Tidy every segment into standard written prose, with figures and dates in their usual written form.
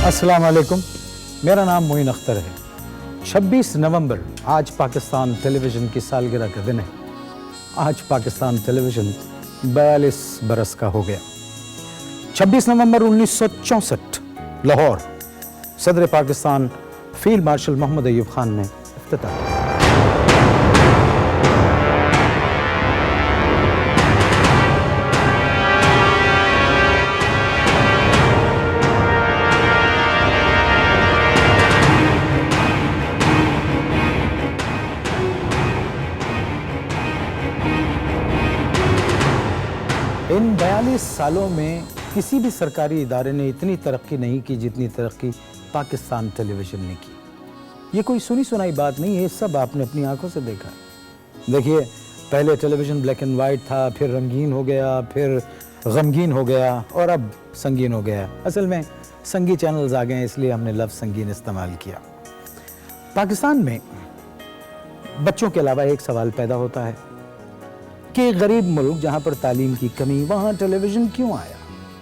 अस्सलाम वालेकुम, मेरा नाम मोइन अख्तर है। 26 नवंबर आज पाकिस्तान टेलीविज़न की सालगिरह का दिन है। आज पाकिस्तान टेलीविज़न 42 बरस का हो गया। 26 नवंबर 1964 लाहौर, सदर पाकिस्तान फील्ड मार्शल मोहम्मद अयूब खान ने इफ्तिताह किया। इन 42 सालों में किसी भी सरकारी इदारे ने इतनी तरक्की नहीं की जितनी तरक्की पाकिस्तान टेलीविज़न ने की। ये कोई सुनी सुनाई बात नहीं है, सब आपने अपनी आंखों से देखा। देखिए, पहले टेलीविज़न ब्लैक एंड वाइट था, फिर रंगीन हो गया, फिर गमगीन हो गया और अब संगीन हो गया। असल में संगी चैनल्स आ गए, इसलिए हमने लफ्ज़ संगीन इस्तेमाल किया। पाकिस्तान में बच्चों के अलावा एक सवाल पैदा होता है कि गरीब मुल्क जहां पर तालीम की कमी, वहां टेलीविज़न क्यों आया?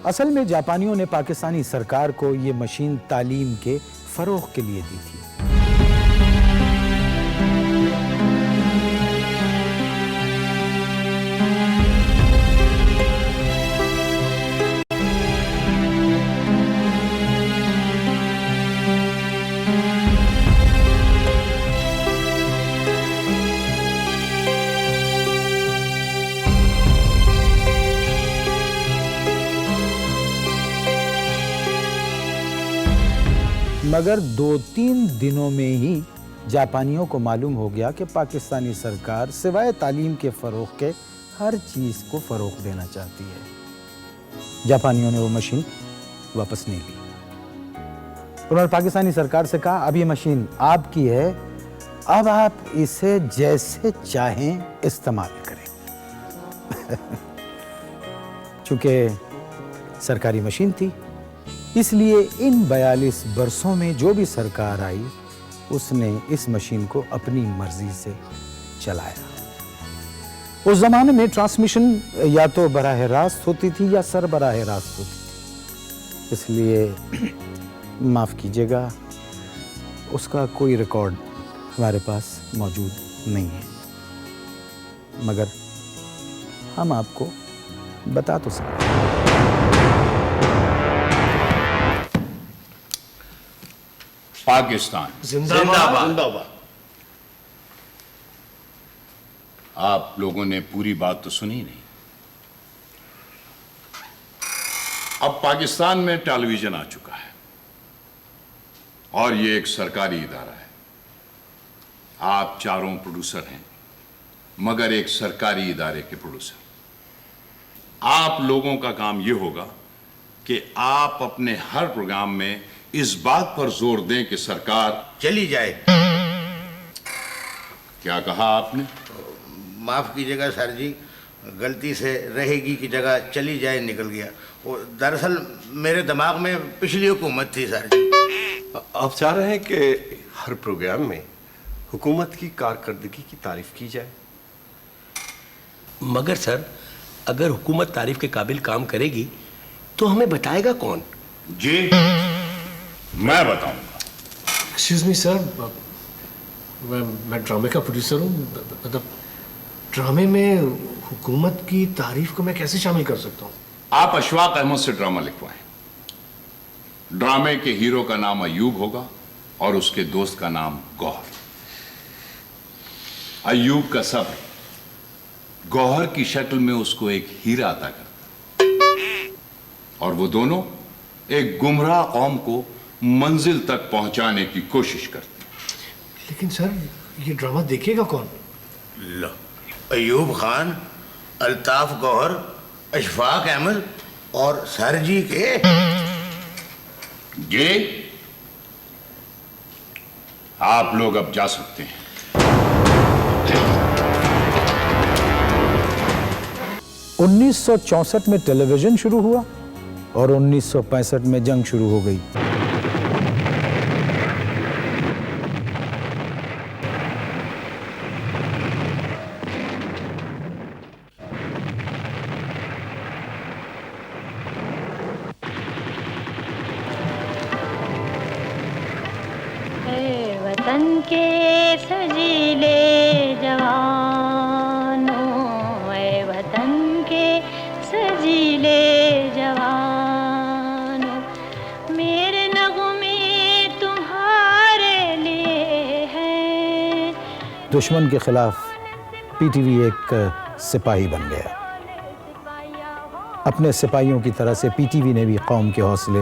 असल में जापानियों ने पाकिस्तानी सरकार को ये मशीन तालीम के फ़रोग़ के लिए दी थी। मगर 2-3 दिनों में ही जापानियों को मालूम हो गया कि पाकिस्तानी सरकार सिवाय तालीम के फ़रोग़ के हर चीज़ को फ़रोग़ देना चाहती है। जापानियों ने वो मशीन वापस नहीं ली। उन्होंने पाकिस्तानी सरकार से कहा, अब ये मशीन आपकी है, अब आप इसे जैसे चाहें इस्तेमाल करें। चूँकि सरकारी मशीन थी, इसलिए इन 42 बरसों में जो भी सरकार आई उसने इस मशीन को अपनी मर्जी से चलाया। उस जमाने में ट्रांसमिशन या तो बराह रास्त होती थी या सरबराह रास्त होती थी, इसलिए माफ़ कीजिएगा, उसका कोई रिकॉर्ड हमारे पास मौजूद नहीं है, मगर हम आपको बता तो सकते हैं। पाकिस्तान जिंदाबाद जिंदाबाद। आप लोगों ने पूरी बात तो सुनी नहीं। अब पाकिस्तान में टेलीविजन आ चुका है और ये एक सरकारी इदारा है। आप चारों प्रोड्यूसर हैं, मगर एक सरकारी इदारे के प्रोड्यूसर। आप लोगों का काम ये होगा कि आप अपने हर प्रोग्राम में इस बात पर जोर दें कि सरकार चली जाए। क्या कहा आपने? माफ कीजिएगा सर जी, गलती से रहेगी की जगह चली जाए निकल गया। वो दरअसल मेरे दिमाग में पिछली हुकूमत थी सर जी। आप चाह रहे हैं कि हर प्रोग्राम में हुकूमत की कारकर्दगी की तारीफ की जाए? मगर सर, अगर हुकूमत तारीफ के काबिल काम करेगी तो हमें बताएगा कौन? जी, मैं बताऊंगा। एक्सक्यूज मी सर, मैं ड्रामे का प्रोड्यूसर हूँ। मतलब ड्रामे में हुकूमत की तारीफ को मैं कैसे शामिल कर सकता हूँ? आप अशफाक अहमद से ड्रामा लिखवाएं। ड्रामे के हीरो का नाम अयूब होगा और उसके दोस्त का नाम गौहर। अयूब का सब्र गौहर की शक्ल में उसको एक हीरा अता करता और वो दोनों एक गुमराह कौम को मंजिल तक पहुंचाने की कोशिश करते। लेकिन सर, ये ड्रामा देखेगा कौन? लो, अयूब खान, अल्ताफ गौहर, अशफाक अहमद और सर जी के। ये आप लोग अब जा सकते हैं। 1964 में टेलीविज़न शुरू हुआ और 1965 में जंग शुरू हो गई। वतन के सजीले जवानों, ऐ वतन के सजीले जवानों, मेरे नगमे तुम्हारे लिए हैं। दुश्मन के खिलाफ पीटीवी एक सिपाही बन गया। अपने सिपाहियों की तरह से पीटीवी ने भी कौम के हौसले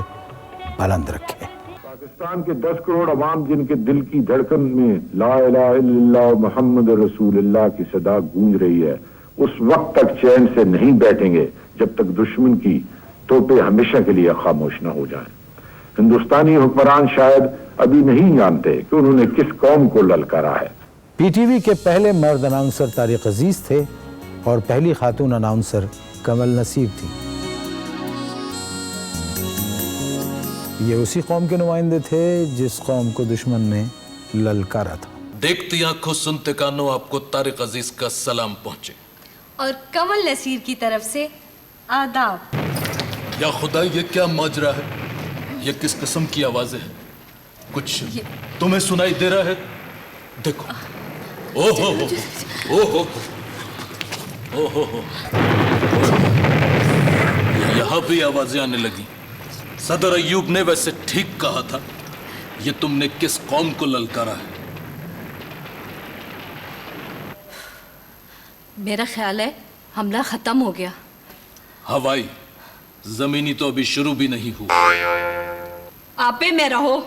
बुलंद रखे। पाकिस्तान के 10 करोड़ अवाम जिनके दिल की धड़कन में ला इलाहा इल्लल्लाह मोहम्मद रसूलुल्लाह की सदा गूंज रही है, उस वक्त तक चैन से नहीं बैठेंगे जब तक दुश्मन की तोपें हमेशा के लिए खामोश न हो जाएं। हिंदुस्तानी हुक्मरान शायद अभी नहीं जानते कि उन्होंने किस कौम को ललकारा है। पीटीवी के पहले मर्द अनाउंसर तारिक अजीज थे और पहली खातून अनाउंसर कमल नसीर थी। ये उसी कौम के नुमाइंदे थे जिस कौम को दुश्मन ने ललकारा था। देखती आंखों सुनते कानों आपको तारिक अजीज का सलाम पहुंचे और कमल नसीर की तरफ से आदाब। या खुदा, ये क्या माजरा है? ये किस किस्म की आवाजें हैं? कुछ तुम्हें सुनाई दे रहा है? देखो, ओहो ओहो ओहो, यहां भी आवाजें आने लगी। सदर अय्यूब ने वैसे ठीक कहा था, ये तुमने किस कौम को ललकारा है? मेरा ख्याल है हमला खत्म हो गया। हवाई, जमीनी तो अभी शुरू भी नहीं हुआ। आपे में रहो।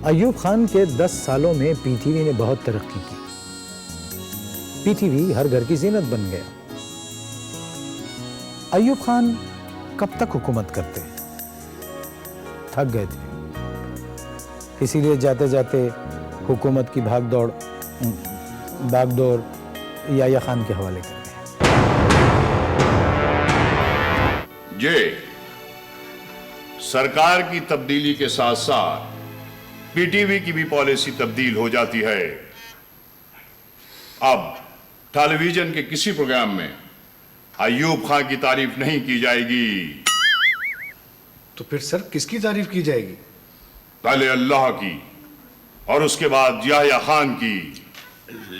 अय्यूब खान के 10 सालों में पीटीवी ने बहुत तरक्की की। पीटीवी हर घर की जीनत बन गया। अय्यूब खान कब तक हुकूमत करते? थक गए थे, इसीलिए जाते जाते हुकूमत की भागदौड़ याह्या खान के हवाले कर दी। ये सरकार की तब्दीली के साथ साथ पीटीवी की भी पॉलिसी तब्दील हो जाती है। अब टेलीविजन के किसी प्रोग्राम में अय्यूब खान की तारीफ नहीं की जाएगी। तो फिर सर किसकी तारीफ की जाएगी? पहले अल्लाह की और उसके बाद याह्या खान की।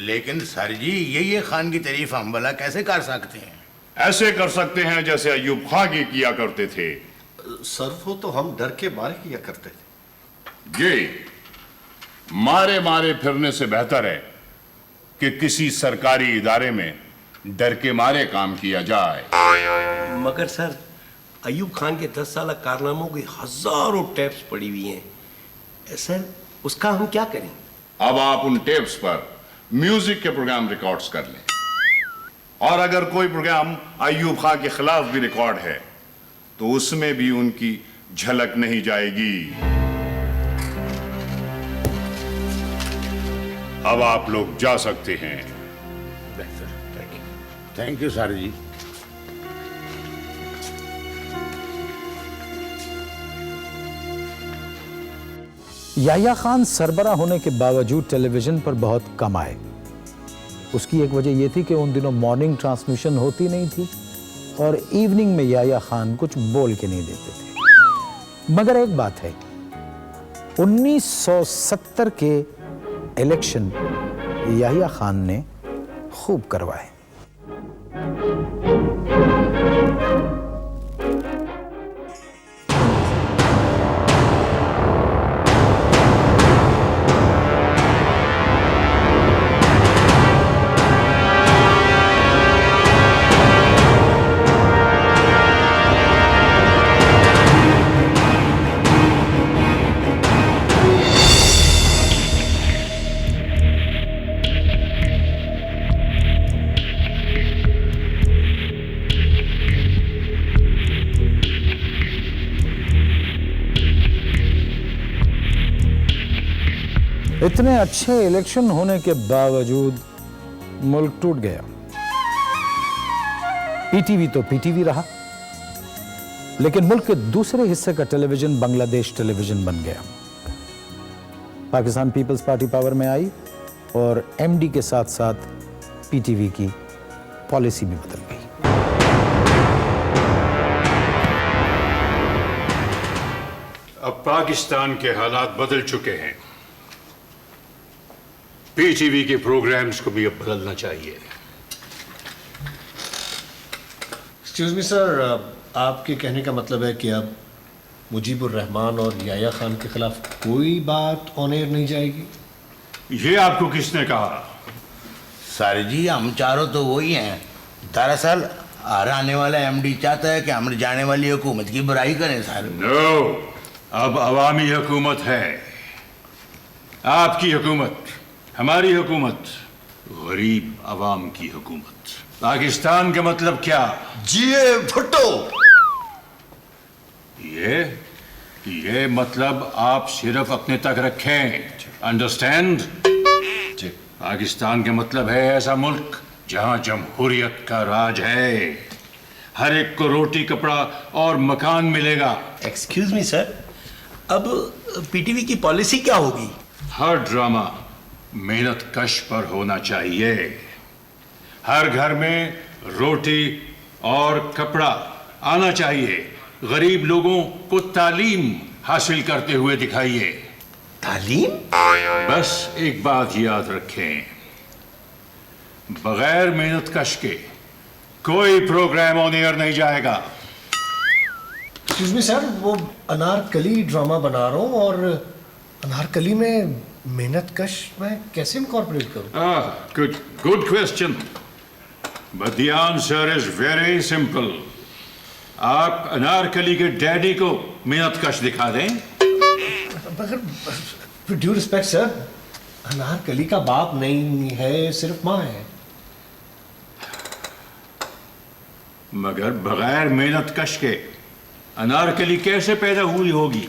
लेकिन सर जी, ये खान की तारीफ हम भला कैसे कर सकते हैं? ऐसे कर सकते हैं जैसे अय्यूब खान की किया करते थे। सर वो तो हम डर के मारे किया करते थे। ये मारे मारे फिरने से बेहतर है कि किसी सरकारी इदारे में डर के मारे काम किया जाए। मगर सर, अय्यूब खान के 10 साल कारनामों की हजारों टेप्स पड़ी हुई हैं। सर, उसका हम क्या करें? अब आप उन टेप्स पर म्यूजिक के प्रोग्राम रिकॉर्ड्स कर लें, और अगर कोई प्रोग्राम अय्यूब खान के खिलाफ भी रिकॉर्ड है तो उसमें भी उनकी झलक नहीं जाएगी। अब आप लोग जा सकते हैं। थैंक यू सर जी। याह्या खान सरबरा होने के बावजूद टेलीविजन पर बहुत कम आए। उसकी एक वजह यह थी कि उन दिनों मॉर्निंग ट्रांसमिशन होती नहीं थी और इवनिंग में याह्या खान कुछ बोल के नहीं देते थे। मगर एक बात है, 1970 के इलेक्शन याह्या खान ने खूब करवाए। इतने अच्छे इलेक्शन होने के बावजूद मुल्क टूट गया। पीटीवी तो पीटीवी रहा, लेकिन मुल्क के दूसरे हिस्से का टेलीविजन बांग्लादेश टेलीविजन बन गया। पाकिस्तान पीपल्स पार्टी पावर में आई और एमडी के साथ साथ पीटीवी की पॉलिसी भी बदल गई। अब पाकिस्तान के हालात बदल चुके हैं। पीटीवी के प्रोग्राम्स को भी अब बदलना चाहिए। एक्सक्यूज मी सर, आपके कहने का मतलब है कि अब मुजीबुर रहमान और याया खान के खिलाफ कोई बात ऑन एयर नहीं जाएगी? ये आपको किसने कहा? सर जी, हम चारों तो वही हैं। दरअसल आने वाला एमडी चाहता है कि हम जाने वाली हुकूमत की बुराई करें सर। नो, अब अवामी हुकूमत है। आपकी हुकूमत, हमारी हुकूमत, गरीब अवाम की हुकूमत। पाकिस्तान का मतलब क्या? जिए भुट्टो। ये मतलब आप सिर्फ अपने तक रखें। अंडरस्टैंड? पाकिस्तान का मतलब है ऐसा मुल्क जहां जमहूरियत का राज है। हर एक को रोटी, कपड़ा और मकान मिलेगा। एक्सक्यूज मी सर, अब पीटीवी की पॉलिसी क्या होगी? हर ड्रामा मेहनत कश पर होना चाहिए। हर घर में रोटी और कपड़ा आना चाहिए। गरीब लोगों को तालीम हासिल करते हुए दिखाइए। तालीम? बस एक बात याद रखें, बगैर मेहनत कश के कोई प्रोग्राम ऑन एयर नहीं जाएगा। एक्सक्यूज मी सर, वो अनारकली ड्रामा बना रहा हूँ और अनारकली में मेहनत कश मैं कैसे इनकॉर्पोरेट करूँ? Good question, but the answer is very simple. आप अनारकली के डैडी को मेहनत कश दिखा दें। मगर ड्यू रिस्पेक्ट सर, अनारकली का बाप नहीं है, सिर्फ माँ है। मगर बगैर मेहनत कश के अनारकली कैसे पैदा हुई होगी?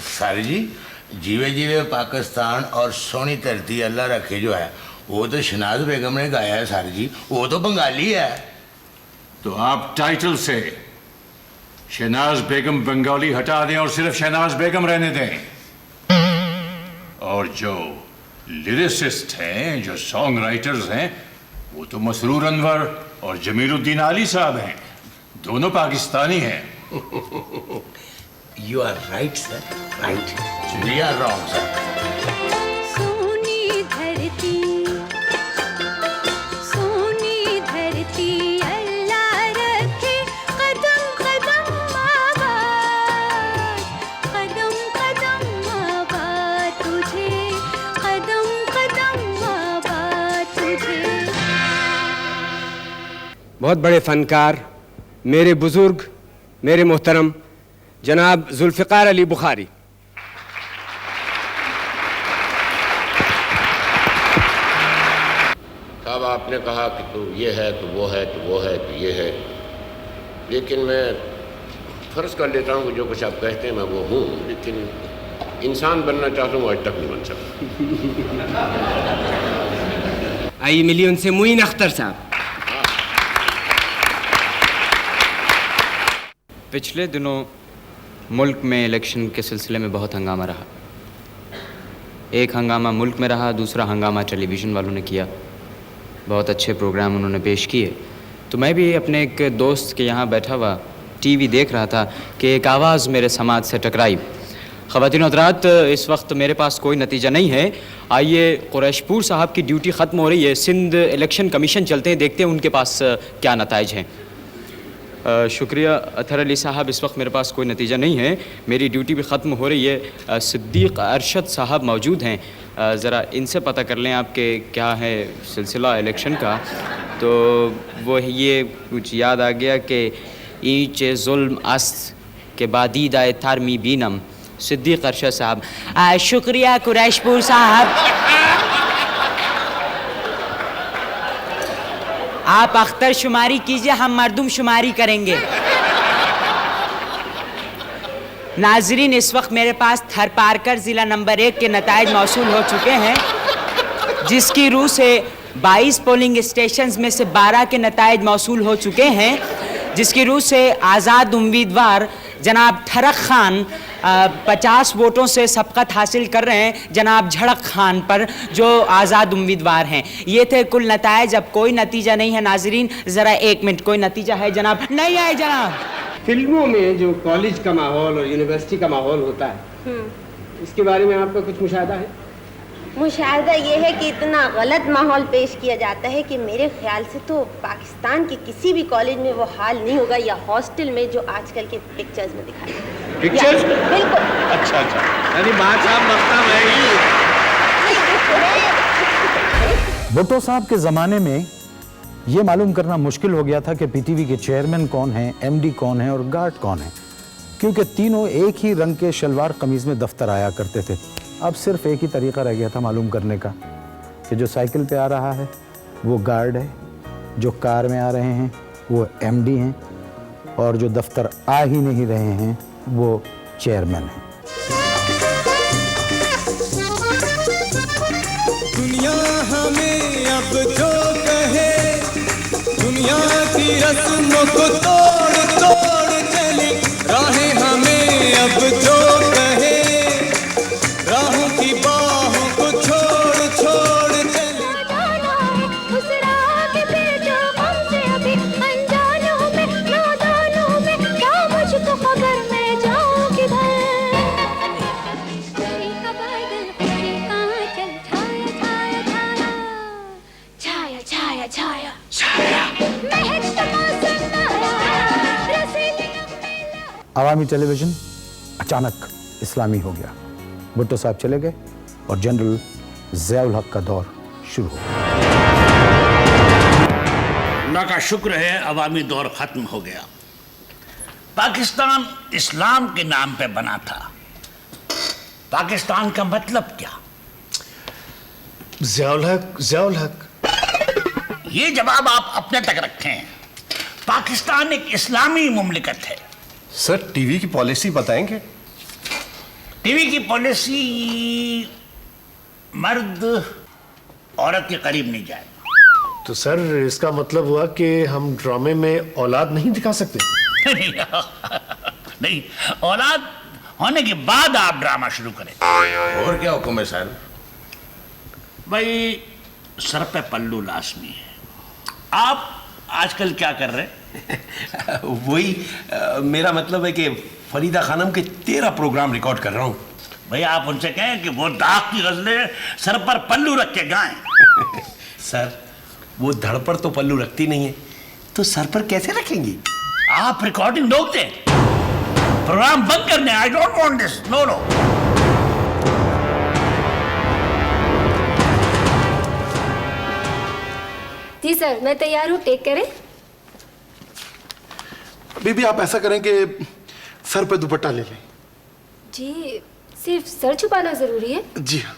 सर जी, जीवे जीवे पाकिस्तान और सोनी धरती अल्लाह रखे जो है, वो तो शहनाज बेगम ने गाया है सर जी। वो तो बंगाली है। तो आप टाइटल से शहनाज बेगम बंगाली हटा दें और सिर्फ शहनाज बेगम रहने दें। और जो लिरिसिस्ट हैं, जो सॉन्ग राइटर्स हैं, वो तो मसरूर अनवर और जमीलुद्दीन आली साहब हैं। दोनों पाकिस्तानी हैं। You are right sir, right. We are wrong sir. Soni Dharti, Soni धरती, अल्लाह रखे कदम कदम आबाद, कदम कदम आबाद तुझे, कदम कदम आबाद तुझे। बहुत बड़े फनकार, मेरे बुजुर्ग, मेरे मोहतरम जनाब जुल्फ़िकार अली बुखारी। साहब, आपने कहा कि तो ये है, तो वो है, तो वो है, तो ये है, लेकिन मैं फ़र्ज़ कर लेता हूँ कि जो कुछ आप कहते हैं मैं वो हूँ, लेकिन इंसान बनना चाहता हूँ, आज तक नहीं बन सकता। आइए मिलिए उनसे मुइन अख्तर साहब। पिछले दिनों मुल्क में इलेक्शन के सिलसिले में बहुत हंगामा रहा। एक हंगामा मुल्क में रहा, दूसरा हंगामा टेलीविज़न वालों ने किया। बहुत अच्छे प्रोग्राम उन्होंने पेश किए। तो मैं भी अपने एक दोस्त के यहाँ बैठा हुआ टीवी देख रहा था कि एक आवाज़ मेरे समाज से टकराई। ख़वातीन हज़रात, इस वक्त मेरे पास कोई नतीजा नहीं है। आइए, कुरैशपुर साहब की ड्यूटी ख़त्म हो रही है, सिंध इलेक्शन कमीशन चलते हैं, देखते हैं उनके पास क्या नताइज हैं। शुक्रिया अतहर अली साहब, इस वक्त मेरे पास कोई नतीजा नहीं है, मेरी ड्यूटी भी ख़त्म हो रही है। सिद्दीक़ अरशद साहब मौजूद हैं, ज़रा इनसे पता कर लें आपके क्या है सिलसिला इलेक्शन का। तो वो ये कुछ याद आ गया कि ईच जुल्म अस्त के बादीद आए तारमी बीनम। सिद्दीक़ अरशद साहब। शुक्रिया कुरैशपुर साहब। आप अख्तर शुमारी कीजिए, हम मर्दुम शुमारी करेंगे। नाजरीन, इस वक्त मेरे पास थरपारकर ज़िला नंबर 1 के नताइज मौसूल हो चुके हैं, जिसकी रूह से 22 पोलिंग स्टेशंस में से 12 के नताइज मौसूल हो चुके हैं, जिसकी रूह से आज़ाद उम्मीदवार जनाब ठरक खान 50 वोटों से सबकत हासिल कर रहे हैं जनाब झड़क खान पर, जो आज़ाद उम्मीदवार हैं। ये थे कुल नताइज। अब कोई नतीजा नहीं है नाजरीन, ज़रा 1 मिनट। कोई नतीजा है जनाब? नहीं है जनाब। फिल्मों में जो कॉलेज का माहौल और यूनिवर्सिटी का माहौल होता है, इसके बारे में आपका कुछ मुशाहिदा है? मुशाहिदा ये है कि इतना गलत माहौल पेश किया जाता है कि मेरे ख्याल से तो पाकिस्तान के किसी भी कॉलेज में वो हाल नहीं होगा, या हॉस्टल में जो आजकल के पिक्चर्स में दिखाई देते हैं। पिक्चर्स? बिल्कुल। अच्छा यानी बात साहब मतलब है भुट्टो साहब के ज़माने में ये मालूम करना मुश्किल हो गया था कि पीटीवी के चेयरमैन कौन हैं, एमडी कौन है और गार्ड कौन है, क्योंकि तीनों एक ही रंग के शलवार कमीज में दफ्तर आया करते थे। अब सिर्फ एक ही तरीका रह गया था मालूम करने का कि जो साइकिल पे आ रहा है वो गार्ड है, जो कार में आ रहे हैं वो एमडी हैं, और जो दफ्तर आ ही नहीं रहे हैं वो चेयरमैन हैं। दुनिया हमें अब जो कहे, दुनिया की रस्मों को तोड़ तोड़ चले, राहें हमें अब जो कहे, राहों की बाहों को छोड़ छोड़ चले। उस राह के पे जो हमसे अभी अनजानों में नादानों में, क्या मुझको खबर मैं जाऊं किधर। खुशी का बादल खुशी का चल छाया छाया छाया छाया छाया छाया महकता मौसम नया रसीली। अवामी टेलीविजन अचानक इस्लामी हो गया। भुट्टो साहब चले गए और जनरल ज़ियाउल हक का दौर शुरू हो गया। अल्लाह का शुक्र है अवामी दौर खत्म हो गया। पाकिस्तान इस्लाम के नाम पे बना था। पाकिस्तान का मतलब क्या? ज़ियाउल हक। ये जवाब आप अपने तक रखें। पाकिस्तान एक इस्लामी मुमलिकत है। सर टीवी की पॉलिसी बताएंगे? टीवी की पॉलिसी मर्द औरत के करीब नहीं जाए। तो सर इसका मतलब हुआ कि हम ड्रामे में औलाद नहीं दिखा सकते? नहीं, औलाद होने के बाद आप ड्रामा शुरू करें। और क्या हुक्म है सर? भाई सर पे पल्लू लाजमी है। आप आजकल क्या कर रहे हैं? वही मेरा मतलब है कि फरीदा खानम के 13 प्रोग्राम रिकॉर्ड कर रहा हूँ। भैया आप उनसे कहें कि वो दाग की गजलें सर पर पल्लू रख के गाएं। सर वो धड़ पर तो पल्लू रखती नहीं है, तो सर पर कैसे रखेंगी? आप रिकॉर्डिंग रोक दें, प्रोग्राम बंद करने। I don't want this. No no. जी सर, मैं तैयार हूँ, टेक करें। अभी भी आप ऐसा करें कि सर पे दुपट्टा ले लें। जी सिर्फ सर छुपाना जरूरी है? जी हाँ।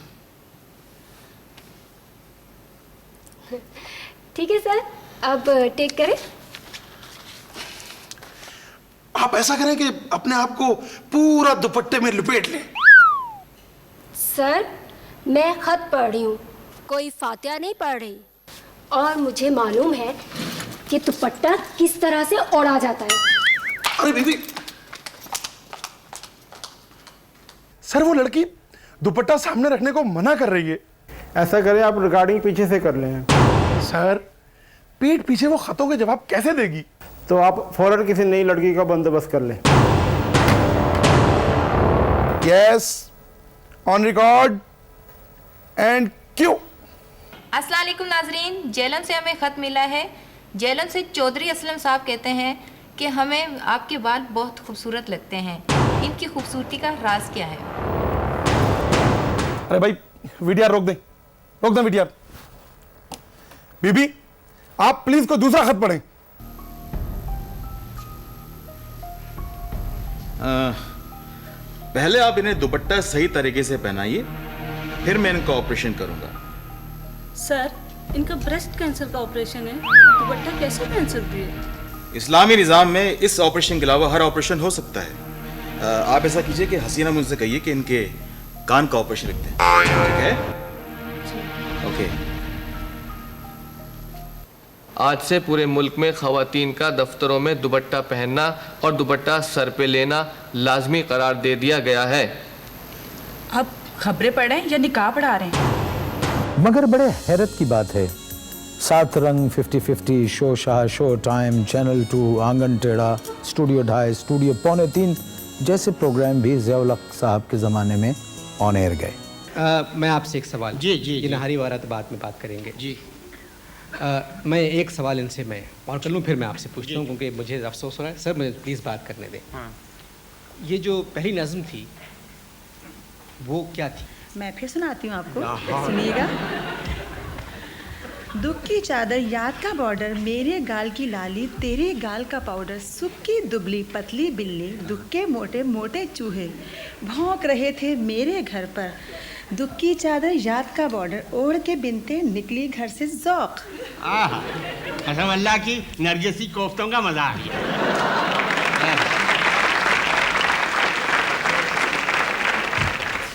ठीक है सर, अब टेक करें। आप ऐसा करें कि अपने आप को पूरा दुपट्टे में लपेट लें। सर मैं खत पढ़ रही हूँ, कोई फातिहा नहीं पढ़ रही, और मुझे मालूम है कि दुपट्टा किस तरह से ओढ़ा जाता है। अरे बीबी, सर वो लड़की दुपट्टा सामने रखने को मना कर रही है। ऐसा करें आप रिकॉर्डिंग पीछे से कर लें। सर पीठ पीछे वो खतों के जवाब कैसे देगी? तो आप फौरन किसी नई लड़की का बंदोबस्त कर लें। Yes, on record and Q. अस्सलाम वालेकुम नाजरीन, जेलन से हमें ख़त मिला है। जेलन से चौधरी असलम साहब कहते हैं कि हमें आपके बाल बहुत खूबसूरत लगते हैं, इनकी खूबसूरती का राज क्या है? अरे भाई वीडियो रोक दें वीडियो। बीबी आप प्लीज कोई दूसरा खत पढ़ें। पहले आप इन्हें दुपट्टा सही तरीके से पहनाइए, फिर मैं इनका ऑपरेशन करूंगा। सर इनका ब्रेस्ट कैंसर का ऑपरेशन है, दुपट्टा कैसे पहन सकती है? इस्लामी निज़ाम में इस ऑपरेशन के अलावा हर ऑपरेशन हो सकता है। आप ऐसा कीजिए कि हसीना मुझसे कहिए कि इनके कान का ऑपरेशन रखते हैं, ठीक है? ओके। आज से पूरे मुल्क में ख़वातीन का दफ्तरों में दुपट्टा पहनना और दुपट्टा सर पे लेना लाजमी करार दे दिया गया है। अब खबरें पढ़ रहे हैं या निकाह पढ़ा रहे हैं? मगर बड़े हैरत की बात है, सात रंग 50-50, show Shah, show time, channel 2, आंगन टेढ़ा, स्टूडियो 2.5, स्टूडियो 2.25 जैसे प्रोग्राम भी ज़िया-उल-हक साहब के ज़माने में ऑन एयर गए। मैं आपसे एक सवाल, ये नहारी वाला तो बाद में बात करेंगे जी। मैं एक सवाल इनसे मैं और कर लूँ, फिर मैं आपसे पूछता हूँ, क्योंकि मुझे अफसोस हो रहा है। सर मुझे प्लीज़ बात करने दें। ये जो पहली नज़्म थी वो क्या थी? मैं फिर सुनाती हूँ आपको, सुनिएगा। दुख की चादर, याद का बॉर्डर, मेरे गाल की लाली, तेरे गाल का पाउडर, सुख की दुबली पतली बिल्ली, दुख के मोटे मोटे चूहे भौंक रहे थे मेरे घर पर। दुख की चादर, याद का बॉर्डर, ओढ़ के बिनते निकली घर से ज़ौक़। कसम अल्लाह की, नरगिसी कोफ्तों का मजा आ गया।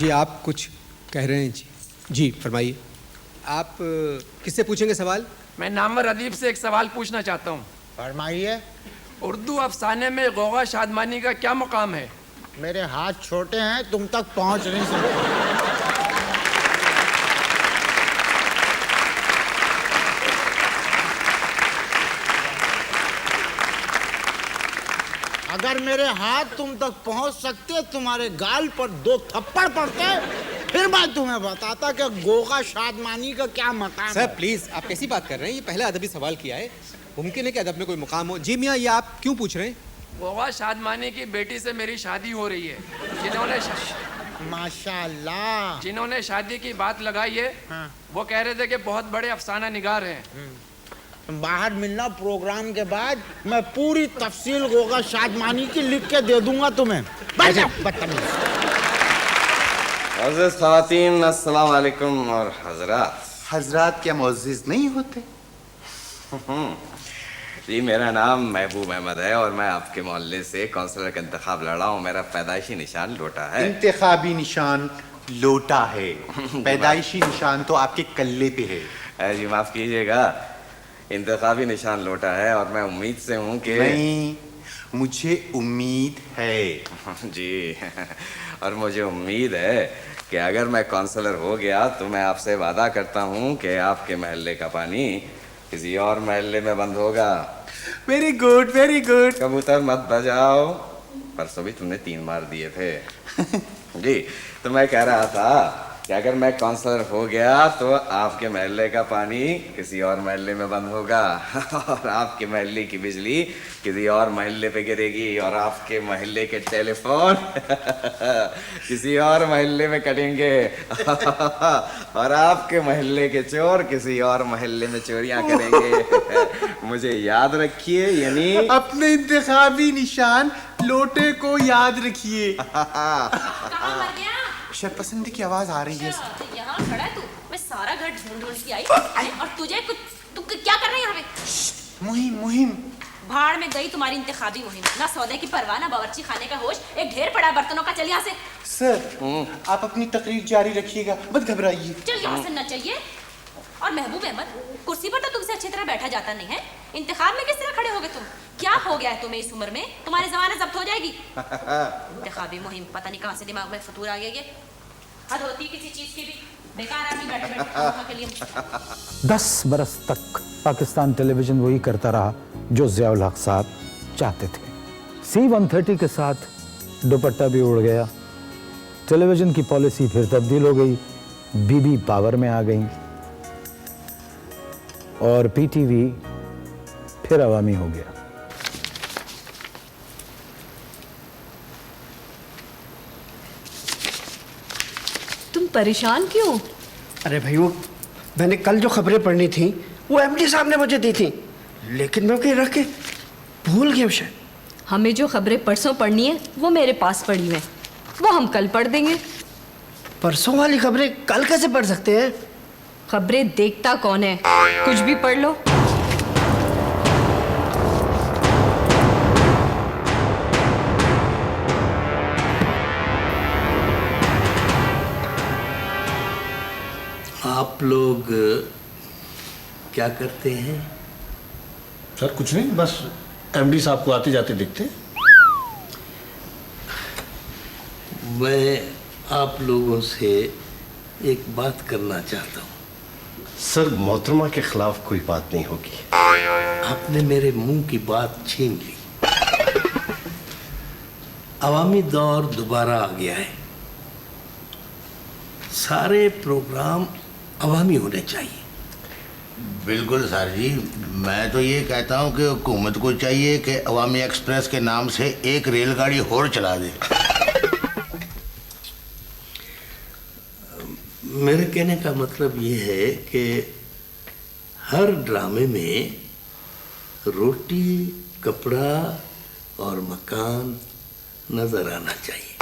जी आप कुछ कह रहे हैं जी? जी फरमाइए। आप किससे पूछेंगे सवाल? मैं नामवर अदीब से एक सवाल पूछना चाहता हूँ। फरमाइए। उर्दू अफसाने में गोगा शादमानी का क्या मुकाम है? मेरे हाथ छोटे हैं, तुम तक पहुँच नहीं सकते। अगर मेरे हाथ तुम तक पहुंच सकते, तुम्हारे गाल पर 2 थप्पड़ पड़ते, फिर मैं तुम्हें बताता कि गोगा शादमानी का क्या मकाम है। सर प्लीज, आप कैसी बात कर रहे हैं? ये पहला अदबी सवाल किया है, मुमकिन है कि अदब में कोई मुकाम हो। जी मियाँ, ये आप क्यों पूछ रहे हैं? गोगा शादमानी की बेटी से मेरी शादी हो रही है, माशाल्लाह, जिन्होंने शादी की बात लगाई है। वो कह रहे थे कि बहुत बड़े अफसाना निगार हैं। बाहर मिलना प्रोग्राम के बाद, मैं पूरी तफसील गोगा शादमानी की लिख के दे दूंगा तुम्हें। अज़ीज़ ख़वातीन, अस्सलाम वालेकुम और हज़रात। हज़रात क्या मुअज़्ज़िज़ नहीं होते? जी मेरा नाम महबूब अहमद है और मैं आपके मोहल्ले से काउंसलर का इंतखाब लड़ा हूँ। मेरा पैदाइशी निशान लोटा है। इंतखाबी निशान लोटा है, पैदाइशी निशान तो आपके कल्ले पे है। जी माफ़ कीजिएगा, इंतखाबी निशान लोटा है और मैं उम्मीद से हूँ कि नहीं, मुझे उम्मीद है जी और मुझे उम्मीद है कि अगर मैं काउंसलर हो गया तो मैं आपसे वादा करता हूँ कि आपके महल्ले का पानी किसी और महल्ले में बंद होगा। Very good, very good. कबूतर मत बजाओ, परसों भी तुमने 3 मार दिए थे। जी तो मैं कह रहा था कि अगर मैं काउंसलर हो गया तो आपके महल्ले का पानी किसी और महल्ले में बंद होगा और आपके महल्ले की बिजली किसी और महल्ले पे गिरेगी और आपके महल्ले के टेलीफोन किसी और महल्ले में कटेंगे और आपके महल्ले के चोर किसी और महल्ले में चोरियां करेंगे। मुझे याद रखिए, यानी अपने इंतखाबी निशान लोटे को याद रखिए। शर्पसंदी की आवाज आ रही है। यहाँ खड़ा है तू, मैं सारा घर ढूंढ के आई और तुझे कुछ, तू क्या कर रही है यहाँ पे? मुहिम भाड़ में गई तुम्हारी इंतखाबी मुहिम। ना सौदे की परवाह, ना बावर्ची खाने का होश, एक ढेर पड़ा बर्तनों का। चल यहाँ से। सर आप अपनी तकरीर जारी रखिएगा, मत घबराइए। चल यहाँ से, न चाहिए। और महबूब अहमद, कुर्सी पर तो तुमसे अच्छी तरह बैठा जाता नहीं है, इंतखाब में किस तरह खड़े हो गए तुम? क्या हो गया है तुम्हें इस उम्र में? तुम्हारी ज़बान जब्त हो जाएगी। इंतखाबी मुहिम, पता नहीं कहाँ से दिमाग में फतूर आ गया। हद होती किसी चीज की भी, बेकार आदमी बैठे बैठे के लिए। 10 बरस तक पाकिस्तान टेलीविजन वही करता रहा जो ज़िया-उल-हक साहब चाहते थे। C-130 के साथ दुपट्टा भी उड़ गया, टेलीविजन की पॉलिसी फिर तब्दील हो गई, बीबी पावर में आ गई और PTV फिर अवामी हो गया। तुम परेशान क्यों? अरे भाई, वो मैंने कल जो खबरें पढ़नी थी वो MD साहब ने मुझे दी थी, लेकिन मैं कहीं रख के भूल गया शायद। हमें जो खबरें परसों पढ़नी है वो मेरे पास पड़ी हैं, वो हम कल पढ़ देंगे। परसों वाली खबरें कल कैसे पढ़ सकते हैं? खबरें देखता कौन है, कुछ भी पढ़ लो। आप लोग क्या करते हैं? सर कुछ नहीं, बस MD साहब को आते जाते दिखते। मैं आप लोगों से एक बात करना चाहता हूँ। सर मोहतरमा के खिलाफ कोई बात नहीं होगी। आपने मेरे मुंह की बात छीन ली। अवामी दौर दोबारा आ गया है। सारे प्रोग्राम अवामी होने चाहिए। बिल्कुल सर जी, मैं तो ये कहता हूँ कि हुकूमत को चाहिए कि अवामी एक्सप्रेस के नाम से एक रेलगाड़ी और चला दे। मेरे कहने का मतलब ये है कि हर ड्रामे में रोटी, कपड़ा और मकान नजर आना चाहिए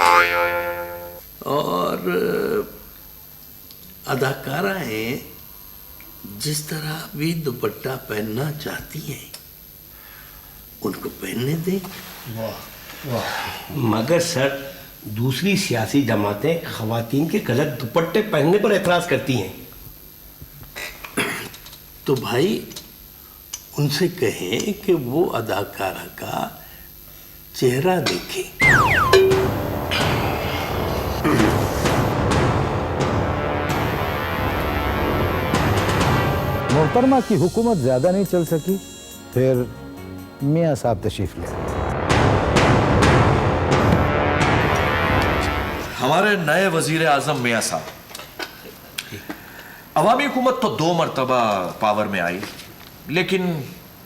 और अदाकाराएं जिस तरह भी दुपट्टा पहनना चाहती हैं उनको पहनने दें। वाह वाह। मगर सर दूसरी सियासी जमातें खवातीन के गलत दुपट्टे पहनने पर एतराज करती हैं। तो भाई उनसे कहें कि वो अदाकारा का चेहरा देखें। मोहतरमा की हुकूमत ज़्यादा नहीं चल सकी, फिर मियाँ साहब तशरीफ ले। हमारे नए वजीर आजम मियाँ साहब, अवामी हुकूमत तो 2 मरतबा पावर में आई, लेकिन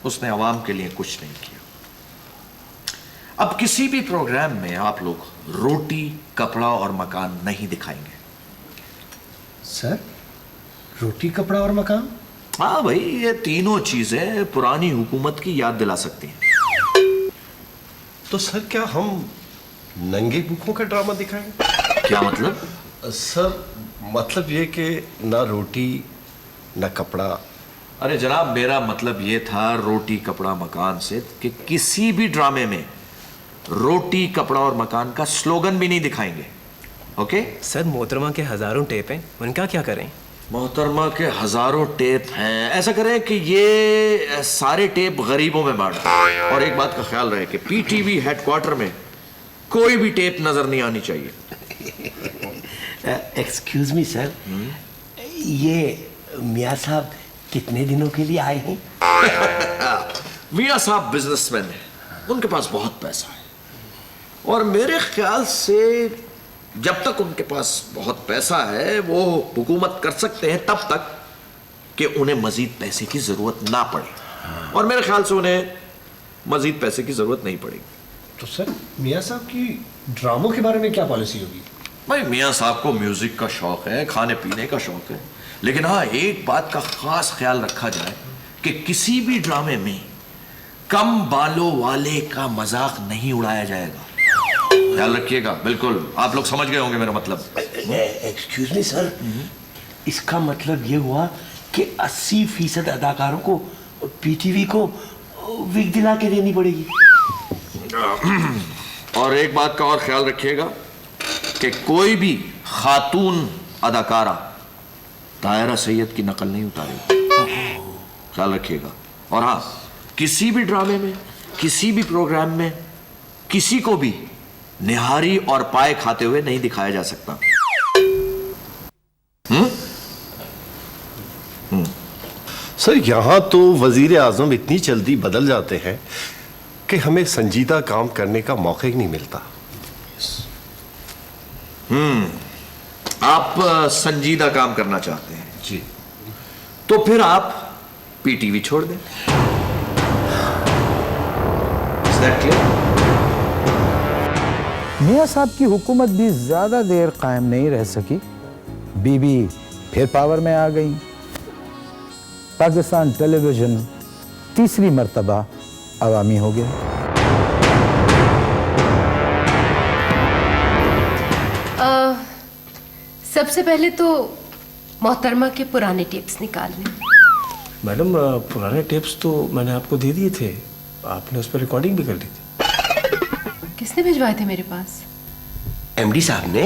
उसने अवाम के लिए कुछ नहीं किया। अब किसी भी प्रोग्राम में आप लोग रोटी, कपड़ा और मकान नहीं दिखाएंगे। सर रोटी, कपड़ा और मकान? हाँ भाई, ये तीनों चीजें पुरानी हुकूमत की याद दिला सकती हैं। तो सर क्या हम नंगे भूखों का ड्रामा दिखाएंगे? क्या मतलब? सर मतलब ये कि ना रोटी ना कपड़ा। अरे जनाब, मेरा मतलब ये था रोटी, कपड़ा, मकान से कि किसी भी ड्रामे में रोटी, कपड़ा और मकान का स्लोगन भी नहीं दिखाएंगे। ओके? सर मोहतरमा के हजारों टेप हैं, उनका क्या करें? मोहतरमा के हजारों टेप हैं, ऐसा करें कि ये सारे टेप गरीबों में बांट दें। और एक बात का ख्याल रहे कि पीटीवी हेडक्वार्टर में कोई भी टेप नजर नहीं आनी चाहिए। एक्सक्यूज मी सर, ये मियाँ साहब कितने दिनों के लिए आए हैं? मियाँ साहब बिजनेसमैन हैं, उनके पास बहुत पैसा है और मेरे ख्याल से जब तक उनके पास बहुत पैसा है वो हुकूमत कर सकते हैं तब तक कि उन्हें मजीद पैसे की जरूरत ना पड़े। और मेरे ख्याल से उन्हें मजीद पैसे की जरूरत नहीं पड़ेगी। तो सर मियाँ साहब की ड्रामों के बारे में क्या पॉलिसी होगी? भाई मियाँ साहब को म्यूजिक का शौक है, खाने पीने का शौक है, लेकिन हाँ एक बात का खास ख्याल रखा जाए कि किसी भी ड्रामे में कम बालों वाले का मजाक नहीं उड़ाया जाएगा। ख्याल रखिएगा। बिल्कुल, आप लोग समझ गए होंगे मेरा मतलब। एक्सक्यूज मी सर, इसका मतलब ये हुआ कि 80% अदाकारों को पीटीवी को विग दिला के देनी पड़ेगी। और एक बात का और ख्याल रखिएगा कि कोई भी खातून अदाकारा तायरा सैयद की नकल नहीं उतारेगी। ख्याल रखिएगा। और हाँ, किसी भी ड्रामे में, किसी भी प्रोग्राम में किसी को भी निहारी और पाए खाते हुए नहीं दिखाया जा सकता। सर यहाँ तो वजीर आजम इतनी जल्दी बदल जाते हैं कि हमें संजीदा काम करने का मौका ही नहीं मिलता। आप संजीदा काम करना चाहते हैं जी, तो फिर आप पीटीवी छोड़ दें। Is that clear? मियाँ साहब की हुकूमत भी ज़्यादा देर कायम नहीं रह सकी। बीबी फिर पावर में आ गई। पाकिस्तान टेलीविज़न तीसरी मर्तबा अवामी हो गया। सबसे पहले तो मोहतरमा के पुराने टेप्स निकाल लें। मैडम पुराने टेप्स तो मैंने आपको दे दिए थे, आपने उस पर रिकॉर्डिंग भी कर ली थी। किसने भिजवाए थे मेरे पास? एमडी साहब ने।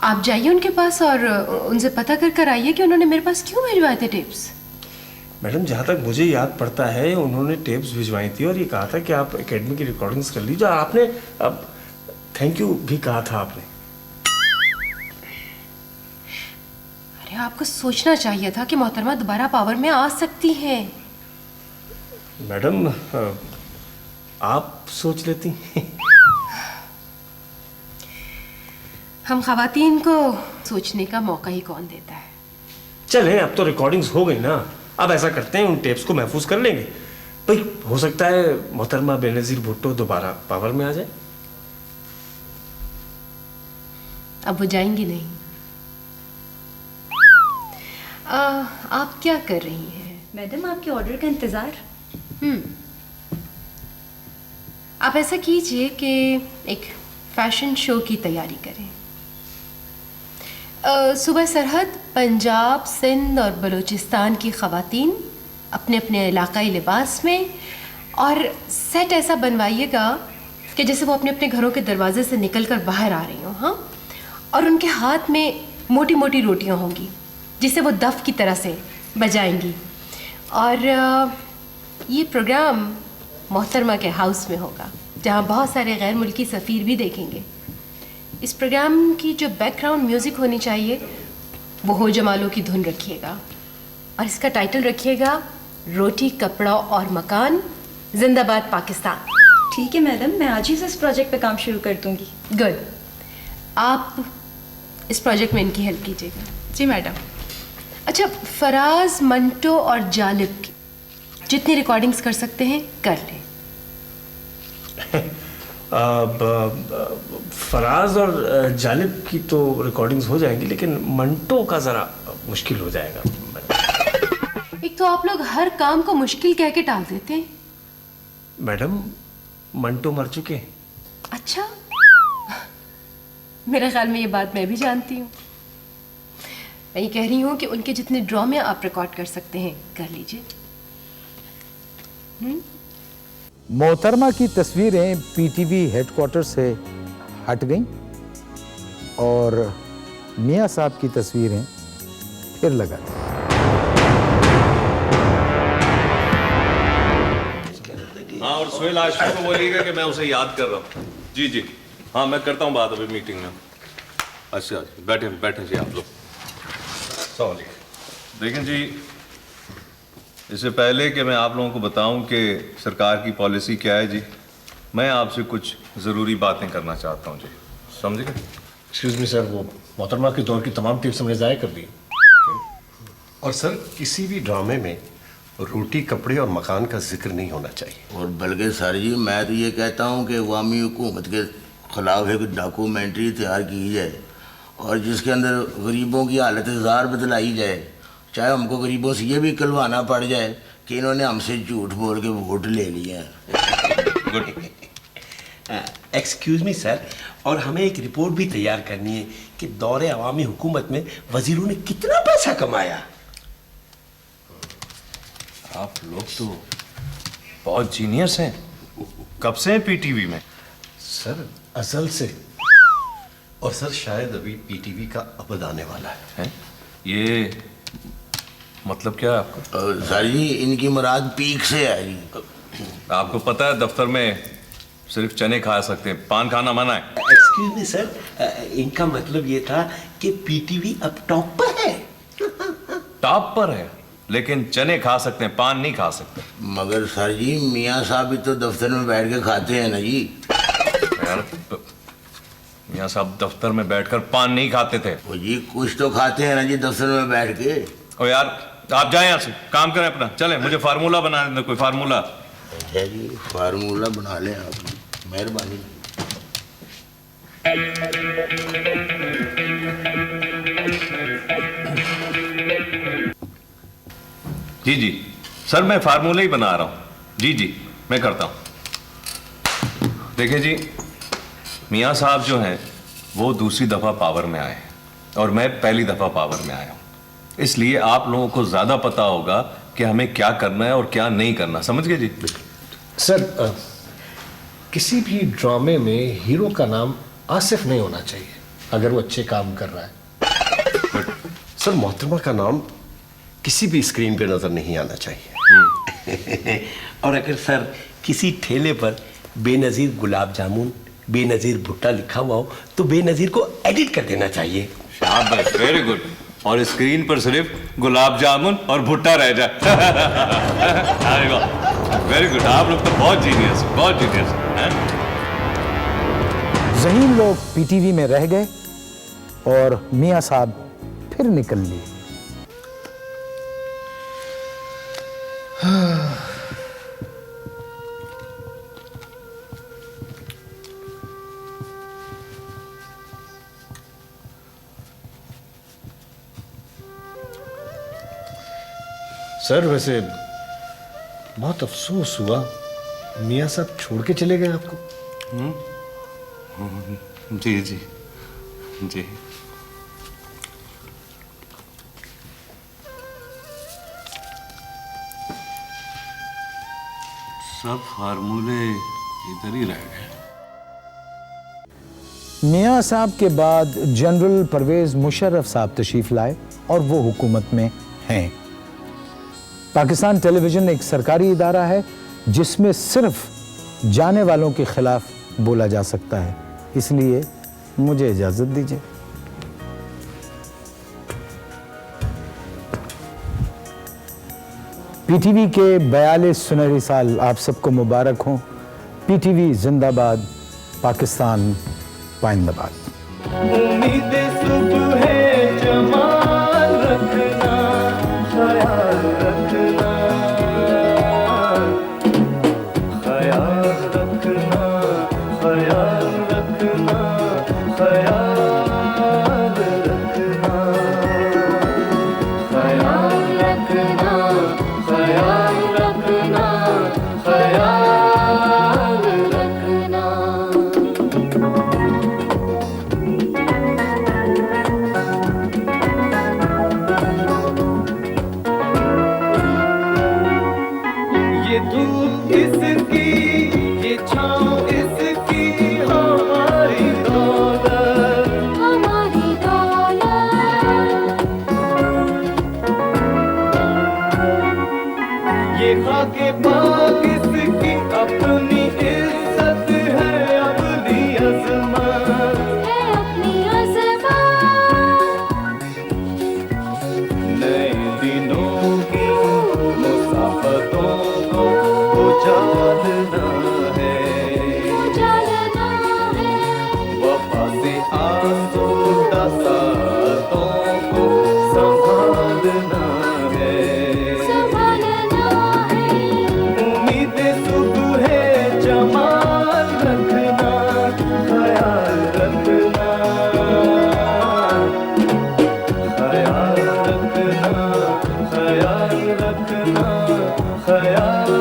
आप जाइए उनके पास और उनसे पता कर आइए कि उन्होंने मेरे पास क्यों भिजवाए थे टेप्स। मैडम जहाँ तक मुझे याद पड़ता है उन्होंने टेप्स भिजवाई थी और ये कहा था कि आप एकेडमी की रिकॉर्डिंग्स कर लीजिए। आपने अब थैंक यू भी कहा था आपने। आपको सोचना चाहिए था कि मोहतरमा दोबारा पावर में आ सकती हैं। मैडम आप सोच लेती। हम खवातीन को सोचने का मौका ही कौन देता है। चले, अब तो रिकॉर्डिंग्स हो गई ना, अब ऐसा करते हैं उन टेप्स को महफूज कर लेंगे। भाई हो सकता है मोहतरमा बेनज़ीर भुट्टो दोबारा पावर में आ जाए। अब वो जाएंगी नहीं। आप क्या कर रही हैं? मैडम आपके ऑर्डर का इंतजार। आप ऐसा कीजिए कि एक फैशन शो की तैयारी करें। सुबह सरहद पंजाब, सिंध और बलूचिस्तान की ख़वातीन अपने अपने इलाकाई लिबास में, और सेट ऐसा बनवाइएगा कि जैसे वो अपने अपने घरों के दरवाजे से निकलकर बाहर आ रही हों। हाँ, और उनके हाथ में मोटी मोटी रोटियां होंगी जिसे वो दफ की तरह से बजाएंगी। और ये प्रोग्राम मोहतरमा के हाउस में होगा, जहाँ बहुत सारे गैर मुल्की सफ़ीर भी देखेंगे। इस प्रोग्राम की जो बैकग्राउंड म्यूज़िक होनी चाहिए वो हो जमालों की धुन रखिएगा, और इसका टाइटल रखिएगा रोटी, कपड़ा और मकान, जिंदाबाद पाकिस्तान। ठीक है मैडम, मैं आज ही से इस प्रोजेक्ट पे काम शुरू कर दूंगी। गुड, आप इस प्रोजेक्ट में इनकी हेल्प कीजिएगा। जी मैडम। अच्छा, फराज, मंटो और जालिब की जितनी रिकॉर्डिंग्स कर सकते हैं कर लें। फराज और जालिब की तो रिकॉर्डिंग्स हो जाएंगी, लेकिन मंटो का ज़रा मुश्किल हो जाएगा। एक तो आप लोग हर काम को मुश्किल कह के टाल देते हैं। मैडम मंटो मर चुके हैं। अच्छा, मेरे ख्याल में ये बात मैं भी जानती हूँ। मैं ये कह रही हूँ कि उनके जितने ड्रामे आप रिकॉर्ड कर सकते हैं कर लीजिए। मोहतरमा की तस्वीरें पीटीवी हेडक्वार्टर से हट गईं और मियाँ साहब की तस्वीरें फिर लगा दी। हाँ, और सुहेल आशिफ को बोलिएगा कि मैं उसे याद कर रहा हूँ। जी जी, हाँ मैं करता हूँ बात अभी मीटिंग में। अच्छा बैठे बैठे जी आप लोग। सॉरी। देखें जी, इससे पहले कि मैं आप लोगों को बताऊं कि सरकार की पॉलिसी क्या है जी, मैं आपसे कुछ ज़रूरी बातें करना चाहता हूं जी, समझ गए? एक्सक्यूज मी सर, वो मोहतरमा के दौर की तमाम टिप्स हमने ज़ाया कर दी। और सर, किसी भी ड्रामे में रोटी, कपड़े और मकान का जिक्र नहीं होना चाहिए। और बल्कि सर जी, मैं तो ये कहता हूँ कि अवामी हुकूमत के ख़िलाफ़ एक डॉक्यूमेंट्री तैयार की जाए और जिसके अंदर गरीबों की हालत ज़ार बतलाई जाए, चाहे हमको गरीबों से ये भी कलवाना पड़ जाए कि इन्होंने हमसे झूठ बोल के वोट ले लिया। एक्सक्यूज मी सर, और हमें एक रिपोर्ट भी तैयार करनी है कि दौरे अवामी हुकूमत में वजीरों ने कितना पैसा कमाया। आप लोग तो बहुत जीनियस हैं। कब से हैं पीटीवी में? सर असल से। और सर शायद अभी पीटीवी का अबद आने वाला है। ये मतलब क्या है आपका? सर जी, इनकी मुराद पीक से है जी। आपको पता है दफ्तर में सिर्फ चने खा सकते हैं, पान खाना मना है। एक्सक्यूज मी सर, इनका मतलब ये था कि पीटीवी अब टॉप पर है। टॉप पर है, लेकिन चने खा सकते हैं, पान नहीं खा सकते। मगर सर जी, मियाँ साहब भी तो दफ्तर में बैठ के खाते हैं ना जी। यार, मियाँ साहब दफ्तर में बैठकर पान नहीं खाते थे। वो जी कुछ तो खाते हैं ना जी दफ्तर में बैठ के। ओ यार, आप जाएं यहाँ से, काम करें अपना। चलें, मुझे फार्मूला बनाने दो, कोई फार्मूला। अच्छा जी, फार्मूला बना लें आप, मेहरबानी। जी जी सर, मैं फार्मूला ही बना रहा हूँ। जी जी, मैं करता हूँ। देखिए जी, मियाँ साहब जो हैं वो दूसरी दफ़ा पावर में आए हैं और मैं पहली दफ़ा पावर में आया हूँ, इसलिए आप लोगों को ज़्यादा पता होगा कि हमें क्या करना है और क्या नहीं करना। समझ गए जी? सर, किसी भी ड्रामे में हीरो का नाम आसिफ नहीं होना चाहिए अगर वो अच्छे काम कर रहा है। सर, मोहतरमा का नाम किसी भी स्क्रीन पे नजर नहीं आना चाहिए। और अगर सर किसी ठेले पर बेनज़ीर गुलाब जामुन, बेनज़ीर भुट्टा लिखा हुआ हो तो बेनज़ीर को एडिट कर देना चाहिए। शाबाश, वेरी गुड। और स्क्रीन पर सिर्फ गुलाब जामुन और भुट्टा रह जाए। वेरी गुड, आप लोग तो बहुत जीनियस, बहुत जीनियस हैं। ज़हीन लोग पीटीवी में रह गए और मियां साहब फिर निकल लिए। सर वैसे बहुत अफसोस हुआ, मियाँ साहब छोड़ के चले गए आपको। जी जी जी। सब फार्मूले इधर ही रह गए। मियां साहब के बाद जनरल परवेज मुशर्रफ साहब तशरीफ लाए और वो हुकूमत में हैं। पाकिस्तान टेलीविजन एक सरकारी इदारा है जिसमें सिर्फ जाने वालों के खिलाफ बोला जा सकता है, इसलिए मुझे इजाजत दीजिए। पीटीवी के 42 सुनहरी साल आप सबको मुबारक हों। पीटीवी जिंदाबाद, पाकिस्तान पाइंदाबाद। उम्मीदें सुबह जमाल रखना, ख्याल रखना, ख्याल रखना, ख्याल रखना, ख्याल रखना, ख्याल रखना, ख्याल रखना, ख्याल रखना। ये धूप इसकी, ये छाँव इसकी, हमारी दौलत, हमारी दौलत। ये खाके पाक इसकी, अपनी इज्जत है, अपनी अजमत है, अपनी अजमत। नए दिनों की मुसाफतों को उजालना है, उजालना है। वफा से आसूदा सातों को संभालना है, संभालना है। उम्मीदें सुबह जमाल रखना, ख्याल रखना, ख्याल रखना, ख्याल रखना, ख्याल